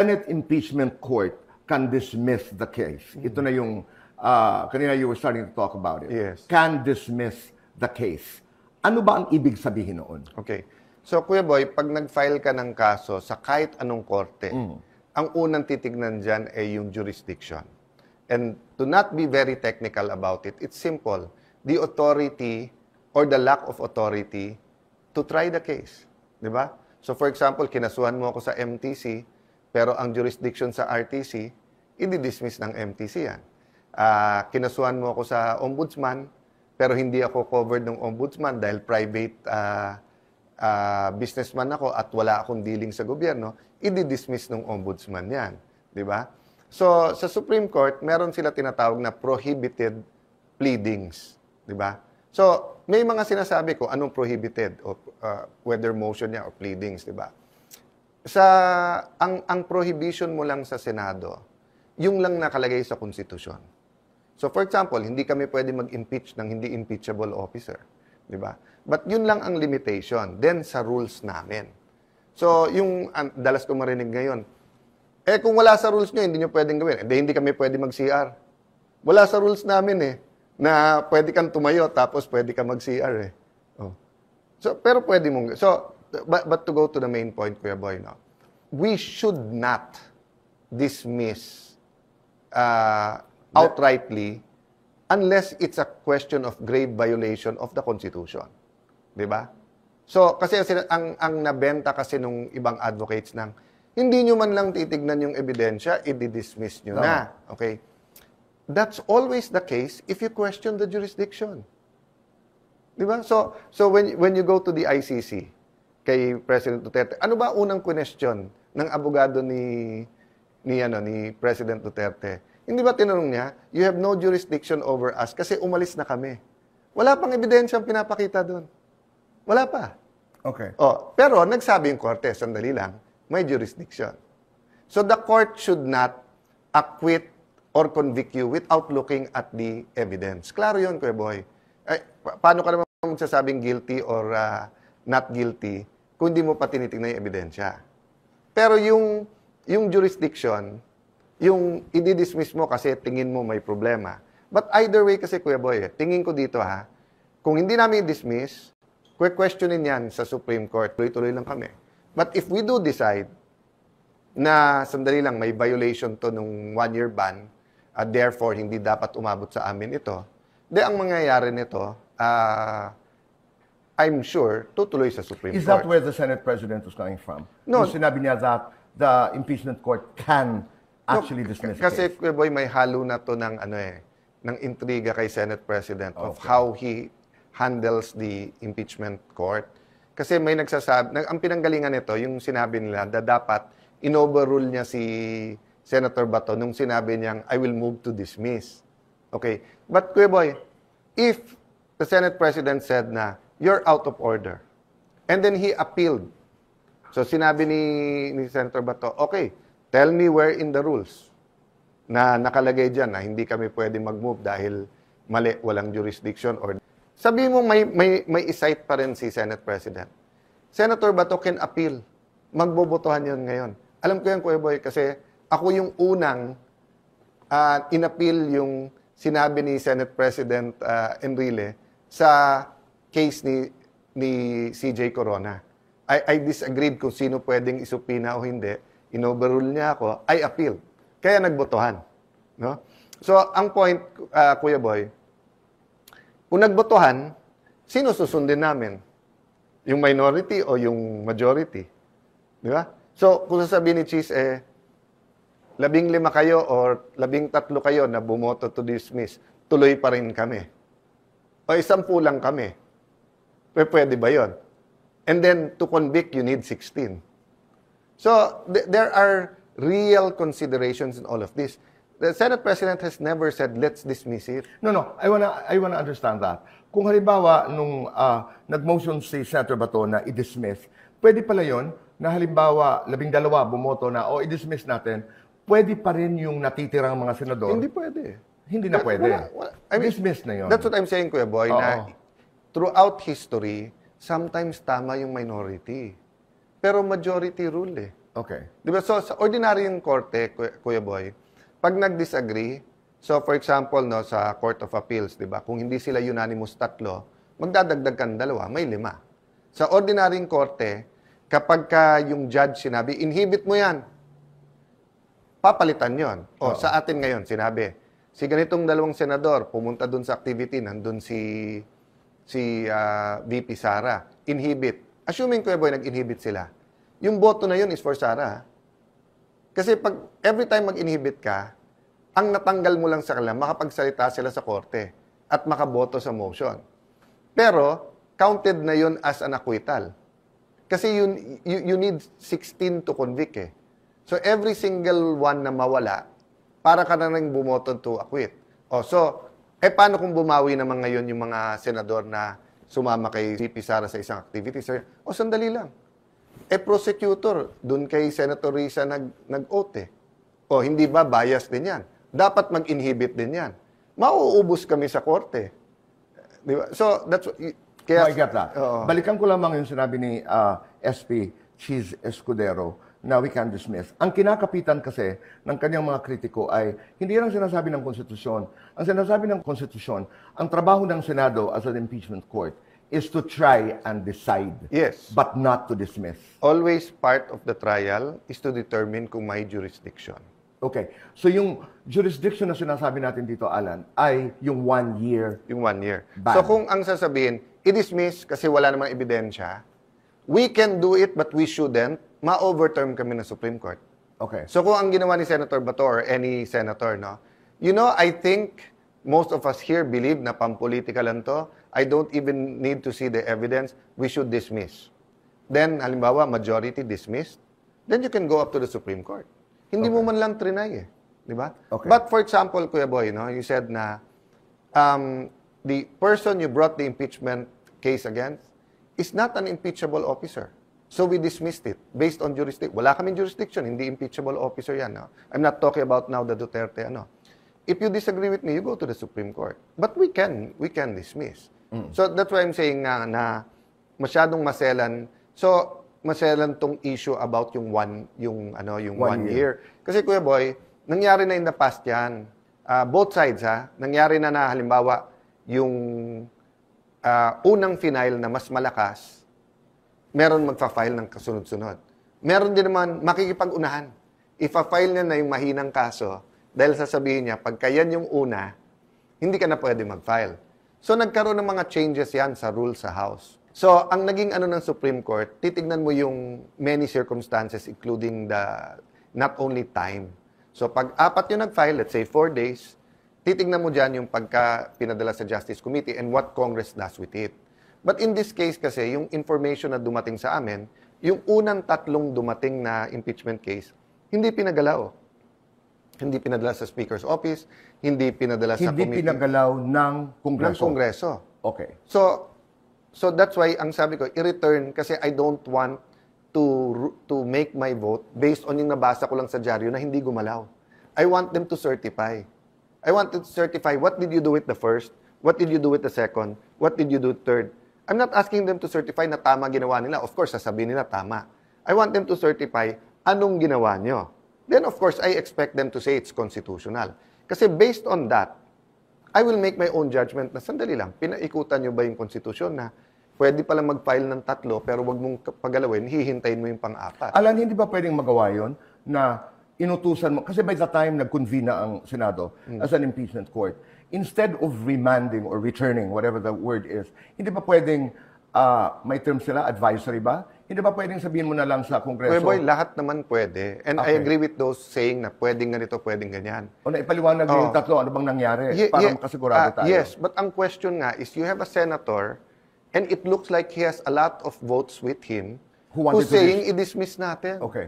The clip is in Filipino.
Senate Impeachment Court can dismiss the case. Ito na yung, kanina you were starting to talk about it. Yes. Can dismiss the case. Ano ba ang ibig sabihin noon? Okay. So, Kuya Boy, pag nag-file ka ng kaso sa kahit anong korte, ang unang titignan dyan ay yung jurisdiction. And to not be very technical about it, it's simple. The authority or the lack of authority to try the case. Di ba? So, for example, kinasuhan mo ako sa MTC, pero ang jurisdiction sa RTC, i-dismiss ng MTC yan. Kinasuhan mo ako sa ombudsman, pero hindi ako covered ng ombudsman dahil private businessman ako at wala akong dealing sa gobyerno, i-dismiss ng ombudsman yan. Di ba? So, sa Supreme Court, meron sila tinatawag na prohibited pleadings. Di ba? So, may mga sinasabi ko, anong prohibited? O, whether motion niya o pleadings, di ba? Ang prohibition mo lang sa Senado, yung lang nakalagay sa konstitusyon. So, for example, hindi kami pwede mag-impeach ng hindi impeachable officer. Di ba? But yun lang ang limitation. Then, sa rules namin. So, yung dalas ko marinig ngayon, kung wala sa rules nyo, hindi nyo pwedeng gawin. Hindi kami pwede mag-CR. Wala sa rules namin na pwede kang tumayo tapos pwede ka mag-CR Oh. So, pero pwede mong... So, but to go to the main point, Kuya Boy, no? We should not dismiss outrightly unless it's a question of grave violation of the Constitution. Di ba? So, kasi ang nabenta kasi nung ibang advocates ng hindi nyo man lang titignan yung ebidensya, i-dismiss nyo na. Okay? That's always the case if you question the jurisdiction. Di ba? So when you go to the ICC, kay President Duterte, ano ba unang question ng abogado ni President Duterte? Hindi ba tinanong niya, you have no jurisdiction over us kasi umalis na kami. Wala pang ebidensya ang pinapakita doon. Wala pa. Okay. Pero nagsabi yung korte, sandali lang, may jurisdiction. So the court should not acquit or convict you without looking at the evidence. Klaro yun, Kuya Boy. Paano ka naman magsasabing guilty or not guilty kung hindi mo pa tinitingnan yung ebidensya? Pero yung jurisdiction, yung i-dismiss mo kasi tingin mo may problema. But either way kasi, Kuya Boy, tingin ko dito kung hindi namin i-dismiss, questionin yan sa Supreme Court, tuloy-tuloy lang kami. But if we do decide na sandali lang may violation to nung 1-year ban, therefore hindi dapat umabot sa amin ito, ang mangyayari nito, I'm sure, tutuloy sa Supreme Court. Is that where the Senate President was coming from? No. Yung sinabi niya that the impeachment court can actually dismiss Kasi, the case. Kuya Boy, may halo na to ng ng intriga kay Senate President of how he handles the impeachment court. Kasi may nagsasabi, ang pinanggalingan nito, yung sinabi nila, na dapat in-overrule niya si Senator Bato nung sinabi niyang, I will move to dismiss. Okay. But, Kuya Boy, if the Senate President said na, you're out of order, and then he appealed. So, sinabi ni Senator Bato, okay, tell me where in the rules na nakalagay dyan na hindi kami pwede mag-move dahil mali, walang jurisdiction or... Sabi mo may i-cite pa rin si Senate President. Senator Bato can appeal. Magbobotohan yun ngayon. Alam ko yan, Kuya Boy, kasi ako yung unang in-appeal yung sinabi ni Senate President Enrile sa case ni CJ Corona. I disagreed kung sino pwedeng isupina o hindi. In-overrule niya ako. I appeal. Kaya nagbotohan. No? So, ang point, Kuya Boy, kung nagbotohan, sino susundin namin? Yung minority o yung majority? Di ba? So, kung sasabihin ni Cheese, 15 kayo or 13 kayo na bumoto to dismiss, tuloy pa rin kami. O 10 lang kami. Pwede ba yun? And then, to convict, you need 16. So, there are real considerations in all of this. The Senate President has never said, let's dismiss it. No. I wanna understand that. Kung halimbawa, nung nag-motion si Senator Bato na i-dismiss, pwede pala yun na halimbawa, 12 bumoto na, i-dismiss natin, pwede pa rin yung natitirang mga senador? Hindi pwede. Hindi na pwede. I mean, dismiss na yun. That's what I'm saying, Kuya Boy, na throughout history, sometimes tama yung minority. Pero majority rule Okay. Di ba? So, sa ordinaryong korte, Kuya Boy, pag nag-disagree, so for example, no, sa Court of Appeals, di ba, kung hindi sila unanimous 3, magdadagdag kan 2, may 5. Sa ordinaryong korte, kapag ka yung judge sinabi, inhibit mo yan, papalitan yon. O, sa atin ngayon, sinabi, si ganitong 2 senador, pumunta dun sa activity, nandun si VP Sara, inhibit. Assuming, Kuya Boy, nag-inhibit sila. Yung boto na yun is for Sara. Kasi pag every time mag-inhibit ka, ang natanggal mo lang sa kanila, makapagsalita sila sa korte at makaboto sa motion. Pero, counted na yun as an acquittal. Kasi you need 16 to convict eh. So, every single one na mawala, para ka na rin bumoto to acquit. O, so, paano kung bumawi naman ngayon yung mga senador na sumama kay VP Sara sa isang activity? O, sandali lang. Prosecutor, dun kay Senator Risa nag-oath eh. O, hindi ba bias din yan? Dapat mag-inhibit din yan. Mauubos kami sa korte. Di ba? So, that's what... I get that. Balikan ko lamang yung sinabi ni SP Cheese Escudero na we can dismiss. Ang kinakapitan kasi ng kanyang mga kritiko ay hindi lang sinasabi ng konstitusyon. Ang sinasabi ng konstitusyon, ang trabaho ng Senado as an impeachment court is to try and decide. Yes. But not to dismiss. Always part of the trial is to determine kung may jurisdiction. Okay. So yung jurisdiction na sinasabi natin dito, Alan, ay yung 1 year. Yung 1 year. ban. So kung ang sasabihin, i-dismiss kasi wala namang ebidensya, we can do it but we shouldn't, ma-overturn kami ng Supreme Court. Okay. So kung ang ginawa ni Senator Bato or any senator, no, I think most of us here believe na pampolitika lang to. I don't even need to see the evidence. We should dismiss. Then, halimbawa, majority dismissed. Then you can go up to the Supreme Court. Hindi mo man lang trinay eh. Di ba? Okay. But for example, Kuya Boy, you said na the person you brought the impeachment case against is not an impeachable officer. So we dismissed it based on jurisdiction. Wala kaming jurisdiction, hindi impeachable officer yan. No? I'm not talking about now the Duterte. If you disagree with me, you go to the Supreme Court. But we can dismiss. So that's why I'm saying na masyadong maselan. So maselan tong issue about yung one year. Kasi Kuya Boy, nangyari na in the past yan. Both sides nangyari na halimbawa yung unang final na mas malakas, meron magfa-file ng kasunod-sunod. Meron din naman makikipag-unahan. Ifa-file niya na yung mahinang kaso dahil sasabihin niya, pagka yan yung una, hindi ka na pwede mag-file. So, nagkaroon ng mga changes yan sa rules sa House. So, ang naging ng Supreme Court, titignan mo yung many circumstances including not only time. So, pag 4 yung nag-file, let's say 4 days, titignan mo dyan yung pagka pinadala sa Justice Committee and what Congress does with it. But in this case kasi, yung information na dumating sa amin, yung unang 3 dumating na impeachment case, hindi pinagalaw. Hindi pinadala sa Speaker's Office, hindi pinadala sa committee. Hindi pinagalaw ng Kongreso. Ng Kongreso. Okay. So that's why ang sabi ko, i-return kasi I don't want to make my vote based on yung nabasa ko lang sa dyaryo na hindi gumalaw. I want them to certify. I want them to certify what did you do with the first, what did you do with the second, what did you do third. I'm not asking them to certify na tama ginawa nila. Of course, sasabihin nila tama. I want them to certify anong ginawa nyo. Then, of course, I expect them to say it's constitutional. Kasi based on that, I will make my own judgment na sandali lang, pinaikutan nyo ba yung konstitusyon na pwede pala mag-file ng 3 pero wag mong pagalawin, hihintayin mo yung pang-4. Alan, hindi ba pwedeng magawa yun na inutusan mo? Kasi by the time nag-convene na ang Senado as an impeachment court, instead of remanding or returning, whatever the word is, hindi ba pwedeng, may term sila, advisory ba? Hindi ba pwedeng sabihin mo na lang sa Kongreso? Boy, lahat naman pwede. And I agree with those saying na pwedeng ganito, pwedeng ganyan. O naipaliwanag yung 3, ano bang nangyari? Para makasigurado tayo. Yes, but ang question nga is, you have a senator and it looks like he has a lot of votes with him Who's saying i-dismiss natin. Okay.